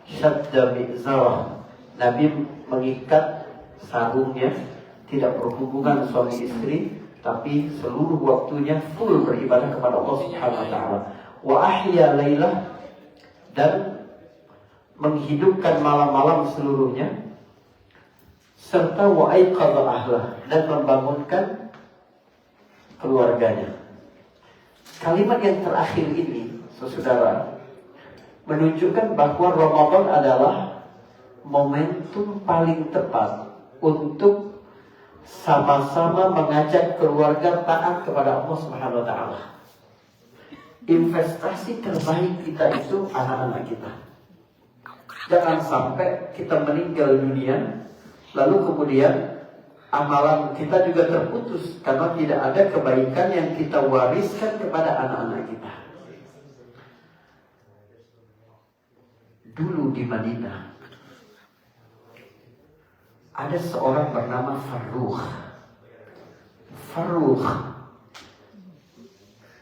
syadda mi'zarah. Nabi mengikat sarungnya, tidak berhubungan suami istri, tapi seluruh waktunya full beribadah kepada Allah Subhanahu wa taala. Wa ahya lailah, dan menghidupkan malam-malam seluruhnya, serta wa aiqadha ahlah, dan membangunkan keluarganya. Kalimat yang terakhir ini, saudara, menunjukkan bahwa Ramadan adalah momentum paling tepat untuk sama-sama mengajak keluarga taat kepada Allah Subhanahu wa taala. Investasi terbaik kita itu anak-anak kita. Jangan sampai kita meninggal dunia lalu kemudian amalan kita juga terputus karena tidak ada kebaikan yang kita wariskan kepada anak-anak kita. Dulu di Madinah ada seorang bernama Farrukh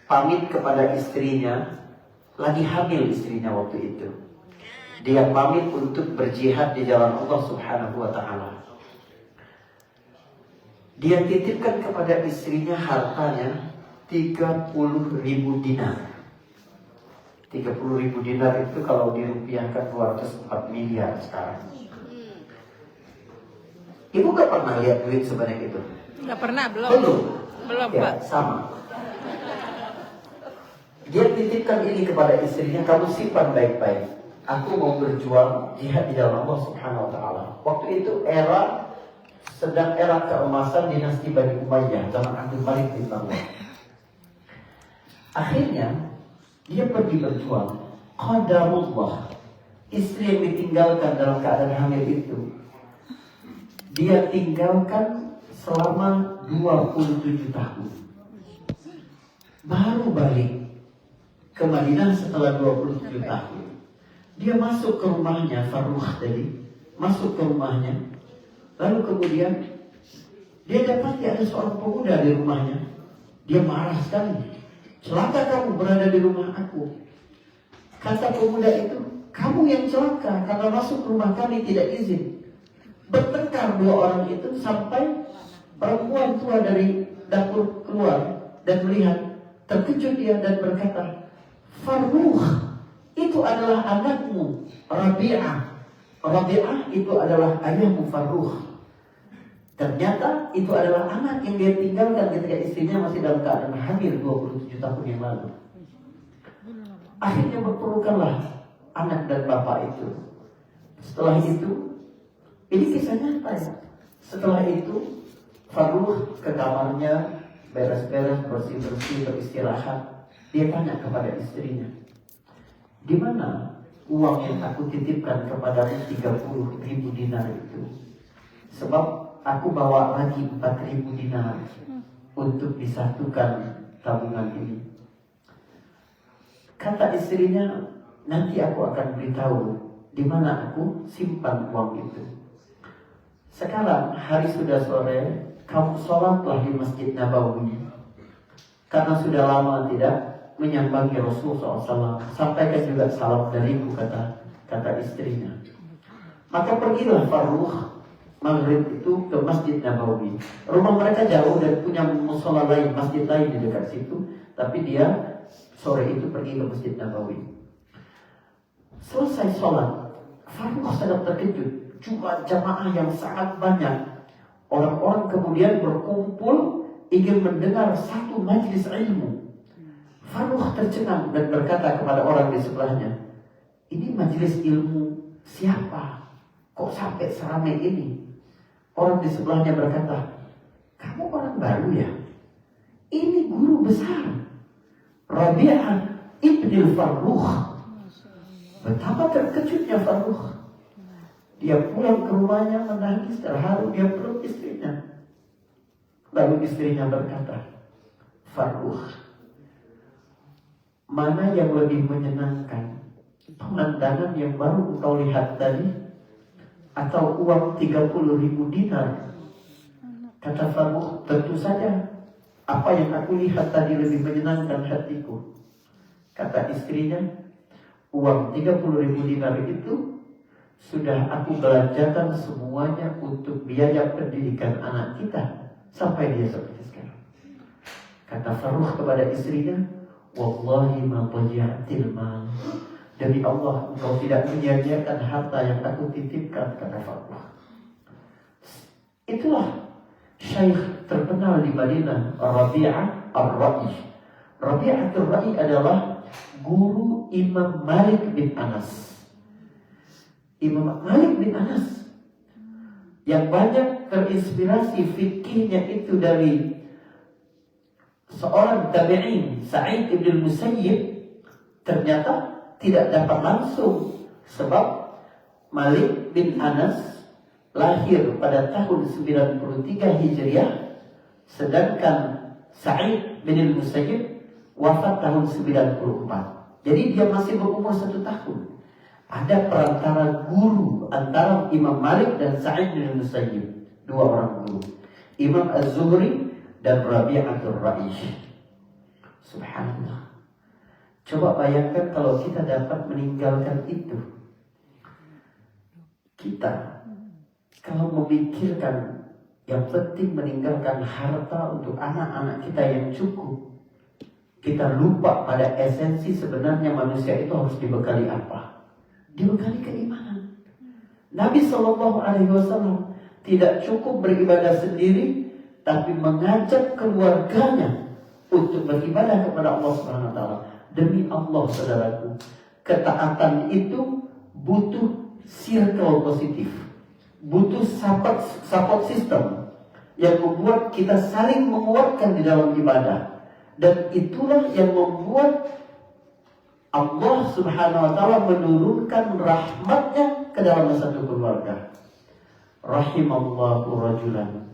pamit kepada istrinya, lagi hamil istrinya waktu itu. Dia pamit untuk berjihad di jalan Allah Subhanahu wa taala. Dia titipkan kepada istrinya hartanya 30.000 dinar. 30.000 dinar itu kalau dirupiahkan 204 miliar sekarang. Ibu gak pernah lihat duit sebanyak itu? Gak pernah, belum. Belum, ya, Pak. sama. Dia titipkan ini kepada istrinya, kamu simpan baik-baik. Aku mau berjuang jihad di jalan Allah Subhanahu wa taala. Waktu itu sedang era keemasan dinasti Bani Umayyah zaman Abdul Malik bin Marwan. Akhirnya dia pergi berjuang. Qadarullah, istri yang ditinggalkan dalam keadaan hamil itu, dia tinggalkan selama 27 tahun. Baru balik ke Madinah setelah 27 tahun. Dia masuk ke rumahnya, Farrukh tadi masuk ke rumahnya. Lalu kemudian dia dapati ada seorang pemuda di rumahnya. Dia marah sekali. Celaka kamu berada di rumah aku. Kata pemuda itu, kamu yang celaka karena masuk rumah kami tidak izin. Bertengkar dua orang itu sampai perempuan tua dari dapur keluar dan melihat. Terkejut dia dan berkata, Farrukh, itu adalah anakmu Rabi'ah. Rabi'ah itu adalah ayahmu Farrukh. Ternyata itu adalah anak yang dia tinggalkan ketika istrinya masih dalam keadaan hamil 27 tahun yang lalu. Akhirnya berpelukanlah anak dan bapak itu. Setelah itu, ini kisah nyata ya. Setelah itu, Farrukh ke kamarnya, beres-beres, bersih-bersih, beristirahat. Dia tanya kepada istrinya, di mana uang yang aku titipkan kepadamu 30.000 dinar itu? Sebab aku bawa lagi 4.000 dinar untuk disatukan tabungan ini. Kata istrinya, nanti aku akan beritahu di mana aku simpan uang itu. Sekarang hari sudah sore, kamu sholatlah di Masjid Nabawi. Karena sudah lama tidak menyambangi Rasulullah SAW. Sampaikan juga salam dariku, kata istrinya. Maka pergilah Farrukh maghrib itu ke Masjid Nabawi. Rumah mereka jauh dan punya musola lain, masjid lain di dekat situ. Tapi dia sore itu pergi ke Masjid Nabawi. Selesai sholat, Farrukh sangat terkejut. Jumlah jamaah yang sangat banyak. Orang-orang kemudian berkumpul ingin mendengar satu majlis ilmu. Farrukh tercengang dan berkata kepada orang di sebelahnya, ini majlis ilmu siapa? Kok sampai seramai ini? Orang di sebelahnya berkata, kamu orang baru ya? Ini guru besar, Rabi'ah ibn Farrukh. Betapa terkejutnya Farrukh. Dia pulang ke rumahnya menangis terharu, dia peluk istrinya. Lalu istrinya berkata, Farrukh, mana yang lebih menyenangkan? Pemandangan yang baru engkau lihat tadi, atau uang 30.000 dinar? Kata Farrukh, tentu saja apa yang aku lihat tadi lebih menyenangkan hatiku. Kata istrinya, uang 30.000 dinar itu sudah aku belanjakan semuanya untuk biaya pendidikan anak kita sampai dia seperti sekarang. Kata Farukh kepada istrinya, wallahi ma dhayatil mal. Demi Allah, engkau tidak menyia-nyiakan harta yang aku titipkan, kata Farukh. Itulah syekh terkenal di Madinah, Rabi'ah Ar-Ra'i. Rabi'ah Ar-Ra'i adalah guru Imam Malik bin Anas. Imam Malik bin Anas yang banyak terinspirasi fikihnya itu dari seorang tabi'in, Sa'id ibn Musayyib, ternyata tidak dapat langsung sebab Malik bin Anas lahir pada tahun 93 Hijriah, sedangkan Sa'id bin Musayyib wafat tahun 94. Jadi dia masih berumur 1 tahun. Ada perantara guru antara Imam Malik dan Sa'id bin Musayyib, 2 orang guru, Imam Az-Zuhri dan Rabi'atul Ra'i. Subhanallah. Coba bayangkan kalau kita dapat meninggalkan itu. Kita kalau memikirkan yang penting meninggalkan harta untuk anak-anak kita yang cukup, kita lupa pada esensi sebenarnya manusia itu harus dibekali apa? Dibekali keimanan. Nabi SAW tidak cukup beribadah sendiri, tapi mengajak keluarganya untuk beribadah kepada Allah Subhanahu Wa Taala. Demi Allah, saudaraku, ketaatan itu butuh circle positif, butuh support system yang membuat kita saling menguatkan di dalam ibadah, dan itulah yang membuat Allah Subhanahu Wa Taala menurunkan rahmatnya ke dalam satu keluarga. Rahimallahu rajulan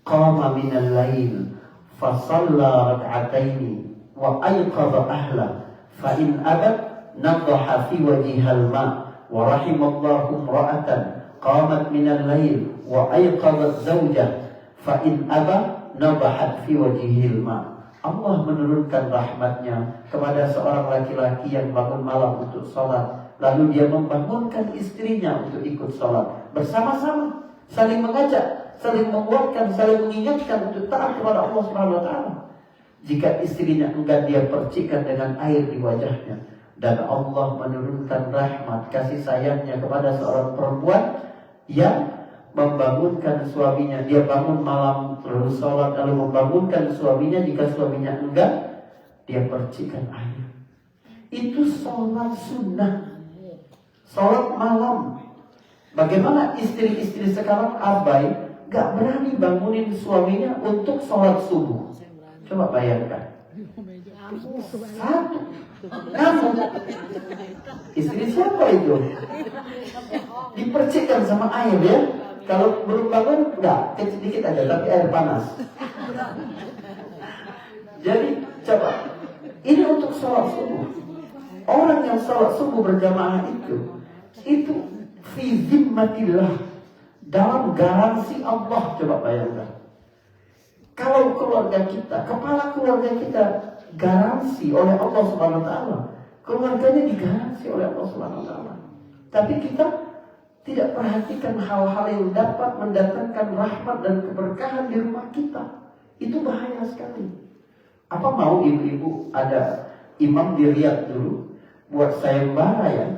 qama minal lail fa shalla rak'ataini wa ayqadha ahla fa in abat nadhaha fi wajhihal ma wa rahimallahu imra'atan qamat minal lail wa ayqadhat zawjah fa in aba nadhahat fi wajhihil ma. Allah menurunkan rahmatnya kepada seorang laki-laki yang bangun malam untuk sholat, lalu dia membangunkan istrinya untuk ikut sholat bersama-sama, saling mengajak, saling menguatkan, saling mengingatkan untuk taat kepada Allah Subhanahu Wa Taala. Jika istrinya enggan, dia percikkan dengan air di wajahnya, dan Allah menurunkan rahmat kasih sayangnya kepada seorang perempuan yang membangunkan suaminya. Dia bangun malam lalu sholat, lalu membangunkan suaminya. Jika suaminya enggan, dia percikan air. Itu sholat sunnah, sholat malam. Bagaimana istri-istri sekarang abai, gak berani bangunin suaminya untuk sholat subuh. Coba bayangkan, satu kamu, istri siapa itu? Dipercikkan sama air ya. Kalau belum bangun, enggak, sedikit aja, tapi air panas. Jadi, coba, ini untuk sholat subuh. Orang yang sholat subuh berjamaah itu fi zimmatillah, dalam garansi Allah. Coba bayangkan. Kalau keluarga kita, kepala keluarga kita garansi oleh Allah Subhanahu Wa Taala, keluarganya digaransi oleh Allah Subhanahu Wa Taala. Tapi kita tidak perhatikan hal-hal yang dapat mendatangkan rahmat dan keberkahan di rumah kita. Itu bahaya sekali. Apa mau ibu-ibu ada imam di Riyadh dulu buat sayembara ya,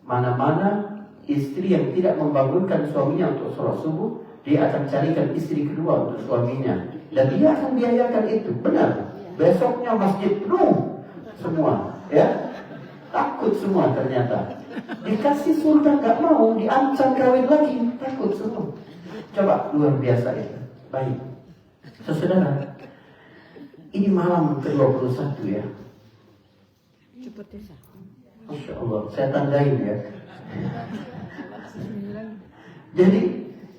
mana-mana istri yang tidak membangunkan suaminya untuk sholat subuh, dia akan carikan istri kedua untuk suaminya, dan dia akan biayakan itu. Benar, besoknya masjid penuh semua ya. Takut semua ternyata. Dikasih surga gak mau, diancam kawin lagi, takut semua. Coba, luar biasa itu. Baik, saudara, ini malam ke-21 ya. Masya Allah, saya tandain ya. Jadi,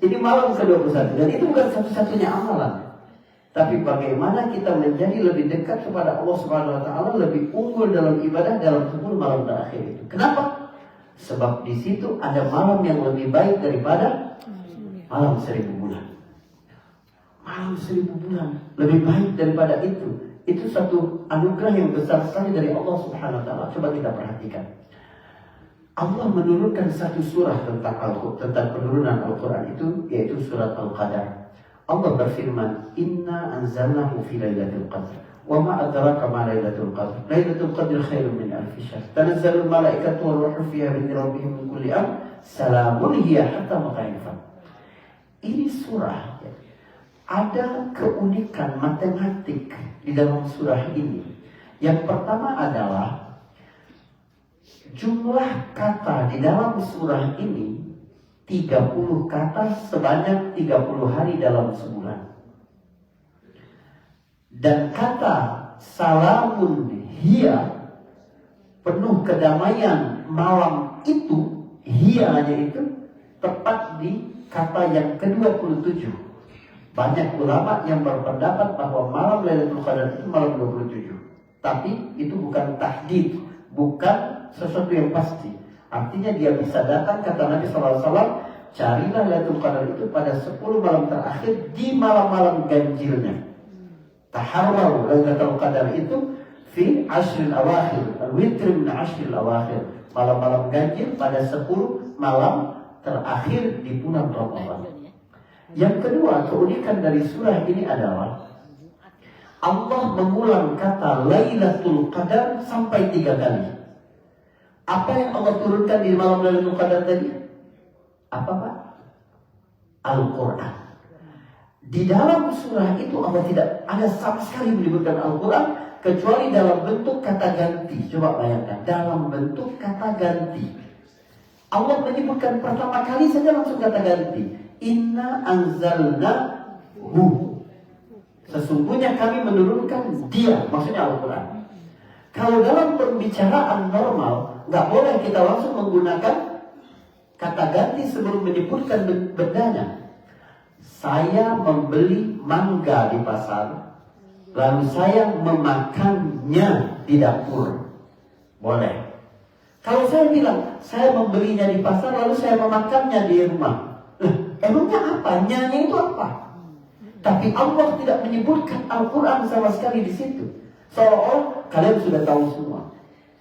ini malam ke-21, dan itu bukan satu-satunya amalan. Tapi bagaimana kita menjadi lebih dekat kepada Allah Subhanahu Wa Taala, lebih unggul dalam ibadah dalam 10 malam terakhir itu. Kenapa? Sebab di situ ada malam yang lebih baik daripada malam 1000 bulan. Malam 1000 bulan lebih baik daripada itu. Itu satu anugerah yang besar sekali dari Allah Subhanahu Wa Taala. Coba kita perhatikan. Allah menurunkan satu surah tentang penurunan Al-Quran itu, yaitu surat Al-Qadar. Allah berfirman, Inna anzalnahu fi lailatul qadr. Wa ma adraka ma lailatul qadr. Lailatul qadr khairun min alfi syahr. Tanazzalul malaikatu war ruhu fiha bi rabbihim min kulli amr. Salamun hiya hatta matla'il fajr. Ini surah ada keunikan matematik di dalam surah ini. Yang pertama adalah jumlah kata di dalam surah ini 30 kata sebanyak 30 hari dalam sebulan. Dan kata salamun hiya, penuh kedamaian malam itu, hiya-nya itu tepat di kata yang ke-27. Banyak ulama yang berpendapat bahwa malam Lailatul Qadar itu malam 27. Tapi itu bukan tahdid, bukan sesuatu yang pasti. Artinya dia bisa datang, kata Nabi SAW, carilah Lailatul Qadar itu pada 10 malam terakhir di malam-malam ganjilnya. Taharwaru Lailatul Qadar itu fi ashril awakhir, al-witr min ashril awakhir. Malam-malam ganjil pada 10 malam terakhir di bulan Ramadan. Yang kedua, keunikan dari surah ini adalah Allah mengulang kata Lailatul Qadar sampai 3 kali. Apa yang Allah turunkan di malam Lailatul Qadar tadi? Apa Pak? Al-Quran. Di dalam surah itu Allah tidak ada sama sekali menyebutkan Al-Quran kecuali dalam bentuk kata ganti. Coba bayangkan, dalam bentuk kata ganti. Allah menyebutkan pertama kali saja langsung kata ganti. Inna anzalnahu. Sesungguhnya kami menurunkan dia, maksudnya Al-Quran. Kalau dalam pembicaraan normal, nggak boleh kita langsung menggunakan kata ganti sebelum menyebutkan bendanya. Saya membeli mangga di pasar, lalu saya memakannya di dapur. Boleh. Kalau saya bilang, saya membelinya di pasar, lalu saya memakannya di rumah. Emangnya apa? Nyanya itu apa? Tapi Allah tidak menyebutkan Al-Quran sama sekali di situ. Seolah-olah kalian sudah tahu semua.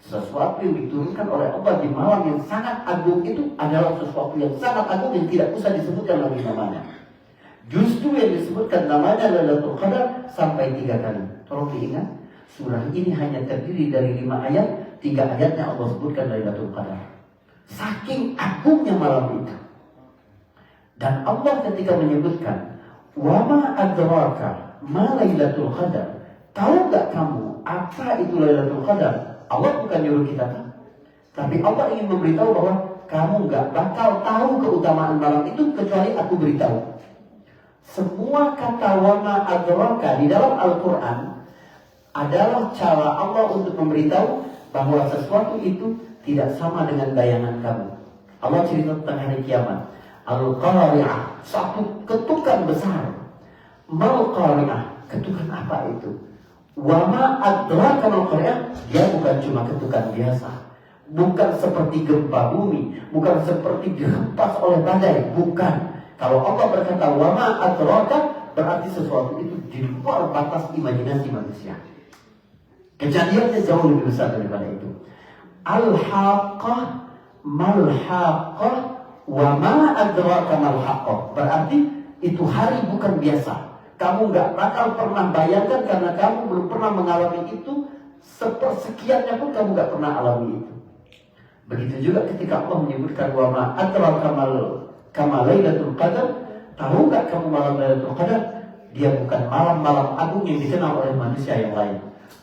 Sesuatu yang diturunkan oleh Allah di malam yang sangat agung itu adalah sesuatu yang sangat agung yang tidak usah disebutkan lagi namanya. Justru yang disebutkan namanya Lailatul Qadar sampai 3 kali. Tolong diingat, surah ini hanya terdiri dari 5 ayat. 3 ayatnya Allah sebutkan Lailatul Qadar. Saking agungnya malam itu. Dan Allah ketika menyebutkan wa ma adraka ma Lailatul Qadar, tahu gak kamu apa itu Lailatul Qadar? Allah bukan nyuruh kita tahu, tapi Allah ingin memberitahu bahwa kamu gak bakal tahu keutamaan malam itu kecuali aku beritahu. Semua kata wa ma adraka di dalam Al-Quran adalah cara Allah untuk memberitahu bahwa sesuatu itu tidak sama dengan bayangan kamu. Allah cerita tentang hari kiamat. Al-Qari'ah, satu ketukan besar. Mal-Qari'ah, ketukan apa itu? Wa ma adraka mal-Qari'ah, dia bukan cuma ketukan biasa. Bukan seperti gempa bumi, bukan seperti dihempas oleh badai, bukan. Kalau Allah berkata wa ma adraka, berarti sesuatu itu di luar batas imajinasi manusia. Kejadiannya jauh lebih besar daripada itu. Al-Haqqah, mal-Haqqah, wa ma adraka mal-Haqqah. Berarti itu hari bukan biasa. Kamu gak bakal pernah bayangkan karena kamu belum pernah mengalami itu. Sepersekiannya pun kamu gak pernah alami itu. Begitu juga ketika Allah menyebutkan wa ma adraka mal Lailatul Qadar. Tahu gak kamu malam Lailatul Qadar? Dia bukan malam-malam agung yang dikenal oleh manusia yang lain.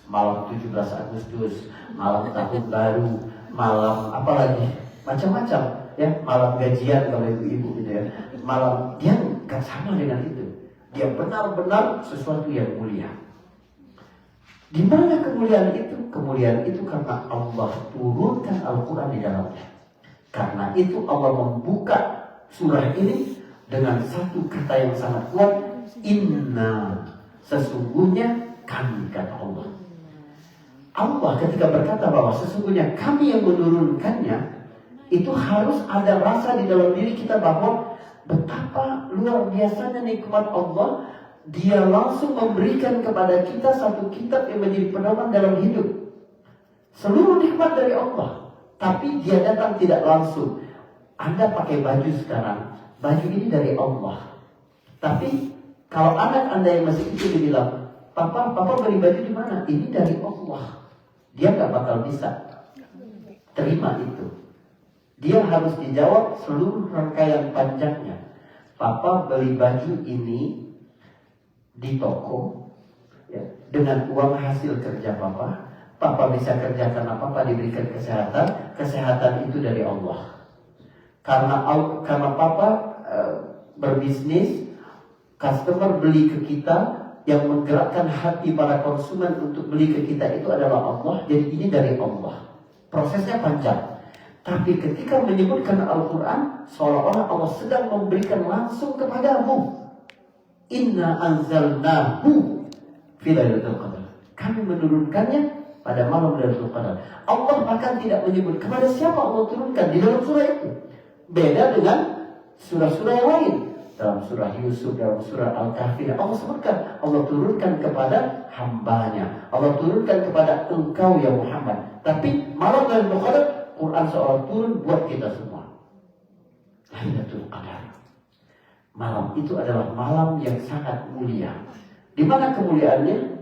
Malam 17 Agustus, malam tahun baru, malam apa lagi? Macam-macam. Ya, malam gajian kalau ibu-ibu gitu ya. Malam dia gak sama dengan itu. Dia benar-benar sesuatu yang mulia. Di mana kemuliaan itu? Kemuliaan itu karena Allah turunkan Al-Quran di dalamnya. Karena itu Allah membuka surah ini dengan satu kata yang sangat kuat. Inna, sesungguhnya kami, kata Allah. Allah ketika berkata bahwa sesungguhnya kami yang menurunkannya, itu harus ada rasa di dalam diri kita bahwa betapa luar biasanya nikmat Allah. Dia langsung memberikan kepada kita satu kitab yang menjadi pedoman dalam hidup. Seluruh nikmat dari Allah. Tapi dia datang tidak langsung. Anda pakai baju sekarang, baju ini dari Allah. Tapi kalau anak Anda yang masih kecil dibilang, Papa beli baju di mana? Ini dari Allah. Dia nggak bakal bisa terima itu. Dia harus dijawab seluruh rangkaian panjangnya. Papa beli baju ini di toko, ya, dengan uang hasil kerja Papa. Papa bisa kerjakan apa? Papa diberikan kesehatan. Kesehatan itu dari Allah. Karena Papa berbisnis, customer beli ke kita, yang menggerakkan hati para konsumen untuk beli ke kita itu adalah Allah. Jadi ini dari Allah. Prosesnya panjang. Tapi ketika menyebutkan Al-Quran, seolah-olah Allah sedang memberikan langsung kepadamu. Inna anzalnahu fi lailatul qadar. Kami menurunkannya pada malam Lailatul Qadar. Allah bahkan tidak menyebut kepada siapa Allah turunkan di dalam surah itu. Beda dengan surah-surah yang lain. Dalam surah Yusuf, dalam surah Al-Kahfi, Allah sebutkan, Allah turunkan kepada hambanya. Allah turunkan kepada engkau ya Muhammad. Tapi malam Lailatul Qadar, Quran seolah turun buat kita semua. Lailatul Qadar. Malam itu adalah malam yang sangat mulia. Di mana kemuliaannya?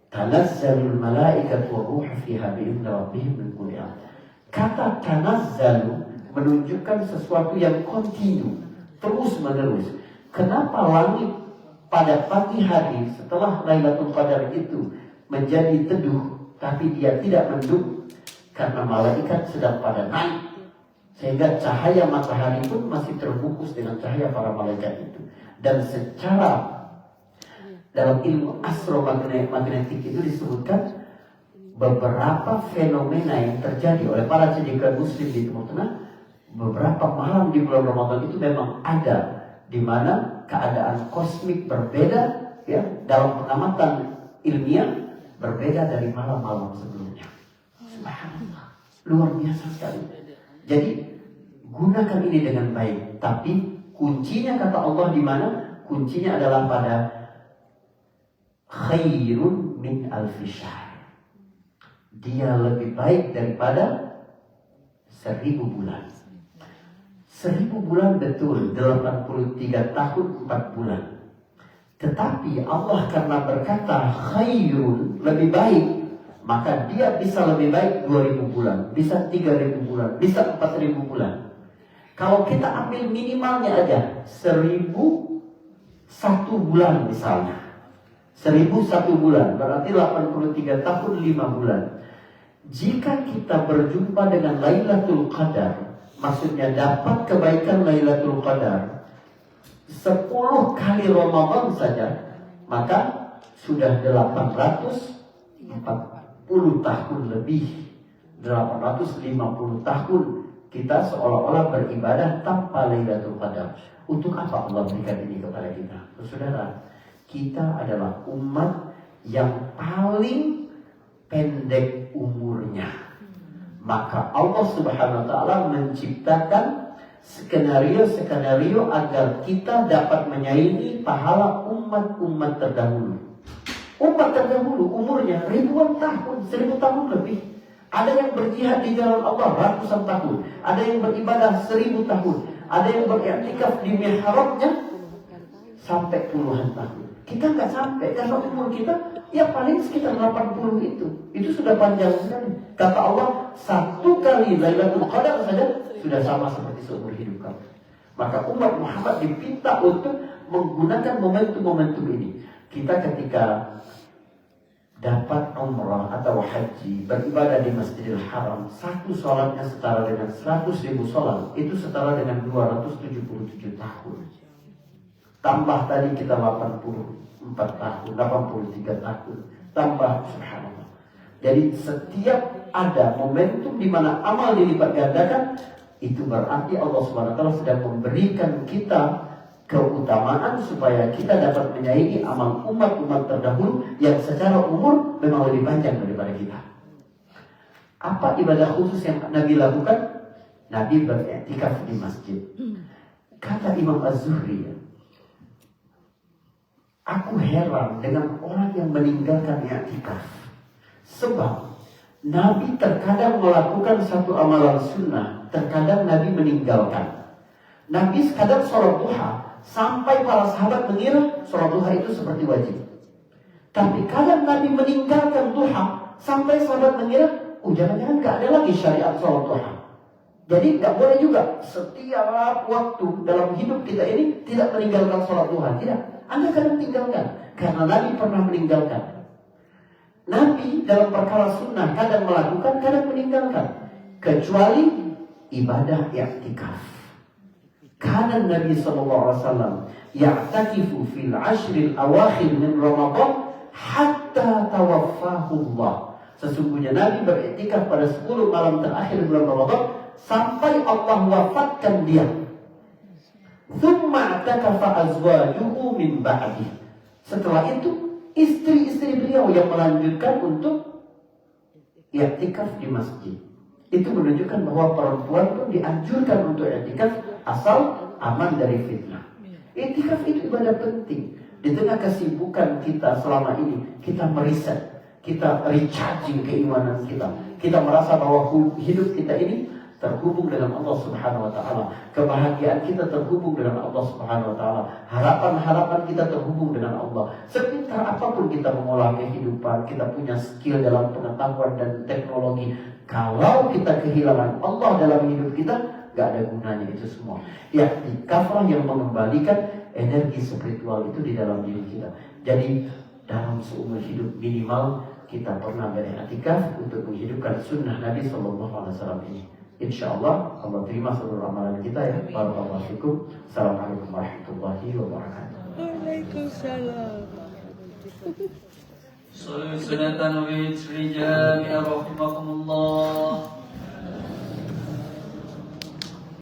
Tanazzalul malaikatu war-ruhu fiha bi'izni rabbihim min kulli amr. Kata tanazzalu menunjukkan sesuatu yang kontinu, terus menerus. Kenapa langit pada pagi hari setelah Lailatul Qadar itu menjadi teduh, tapi dia tidak mendung? Karena malaikat sedang pada naik, sehingga cahaya matahari pun masih terbungkus dengan cahaya para malaikat itu. Dan secara dalam ilmu astromagnetik itu disebutkan beberapa fenomena yang terjadi oleh para cendekiawan muslim di Timur Tengah. Beberapa malam di bulan Ramadan itu memang ada, di mana keadaan kosmik berbeda, ya, dalam pengamatan ilmiah berbeda dari malam-malam sebelumnya. Subhanallah, luar biasa sekali. Jadi gunakan ini dengan baik. Tapi kuncinya kata Allah di mana? Kuncinya adalah pada khairun min alfi syahr. Dia lebih baik daripada 1000 bulan. 1000 bulan betul, 83 tahun 4 bulan. Tetapi Allah karena berkata khairun, lebih baik, maka dia bisa lebih baik 2000 bulan, bisa 3000 bulan, bisa 4000 bulan. Kalau kita ambil minimalnya aja 1001 bulan misalnya, 1001 bulan berarti 83 tahun 5 bulan. Jika kita berjumpa dengan Lailatul Qadar, maksudnya dapat kebaikan Lailatul Qadar 10 kali Ramadan saja, maka sudah 840 tahun lebih, 850 tahun kita seolah-olah beribadah tanpa Lailatul Qadar. Untuk apa Allah berikan ini kepada kita? Saudara, kita adalah umat yang paling pendek umurnya. Maka Allah Subhanahu wa ta'ala menciptakan skenario-skenario agar kita dapat menyaingi pahala umat-umat terdahulu. Umat terdahulu umurnya ribuan tahun, 1000 tahun lebih. Ada yang berjihad di jalan Allah ratusan tahun, ada yang beribadah 1000 tahun, ada yang beriktikaf di mihrabnya sampai puluhan tahun. Kita nggak sampai, karena umur kita ya paling sekitar 80 itu. Itu sudah panjang sekali. Kata Allah, 1 kali Lailatul Qadar saja sudah sama seperti seumur hidup kamu. Maka umat Muhammad dipinta untuk menggunakan momentum-momentum ini. Kita ketika dapat umrah atau haji, beribadah di Masjidil Haram, 1 sholatnya setara dengan 100.000 sholat. Itu setara dengan 277 tahun. Tambah tadi kita 84 tahun, 83 tahun. Tambah, subhanallah. Jadi setiap ada momentum di mana amal dilipat gandakan, itu berarti Allah SWT sedang memberikan kita keutamaan supaya kita dapat menyaingi amal umat-umat terdahulu yang secara umur memang lebih panjang daripada kita. Apa ibadah khusus yang Nabi lakukan? Nabi beriktikaf di masjid. Kata Imam Az-Zuhri, aku heran dengan orang yang meninggalkan i'tikaf. Sebab Nabi terkadang melakukan satu amalan sunnah, terkadang Nabi meninggalkan. Nabi kadang sholat duha, sampai para sahabat mengira sholat duha itu seperti wajib. Tapi kadang Nabi meninggalkan duha, sampai sahabat mengira, jangan-jangan gak ada lagi syariat sholat duha. Jadi gak boleh juga setiap waktu dalam hidup kita ini tidak meninggalkan sholat duha. Tidak, Anda kadang tinggalkan, karena Nabi pernah meninggalkan. Nabi dalam perkara sunnah kadang melakukan, kadang meninggalkan. Kecuali ibadah i'tikaf. Karena Nabi SAW ya'takifu fil ashril awakhir min Ramadan hatta tawaffahullah. Sesungguhnya Nabi beriktikaf pada 10 malam terakhir bulan Ramadan sampai Allah wafatkan dia. Thumma i'takafa azwajuhu min ba'di. Setelah itu istri-istri beliau yang melanjutkan untuk i'tikaf di masjid. Itu menunjukkan bahwa perempuan pun dianjurkan untuk i'tikaf asal aman dari fitnah. I'tikaf itu ibadah penting. Di tengah kesibukan kita selama ini, kita meriset, kita recharging keimanan kita. Kita merasa bahwa hidup kita ini terhubung dengan Allah Subhanahu wa taala. Kebahagiaan kita terhubung dengan Allah Subhanahu wa taala. Harapan-harapan kita terhubung dengan Allah. Sepintar apapun kita mengolah kehidupan, kita punya skill dalam pengetahuan dan teknologi, kalau kita kehilangan Allah dalam hidup kita, gak ada gunanya itu semua. Ya, i'tikaflah yang mengembalikan energi spiritual itu di dalam diri kita. Jadi dalam seumur hidup minimal kita pernah beriktikaf untuk menghidupkan sunnah Nabi SAW ini. InsyaAllah Allah terima seluruh amalan kita ya. Barakallahu fikum. Assalamualaikum warahmatullahi wabarakatuh. Waalaikumsalam. Sunatan wa bi'rijami rahimakumullah.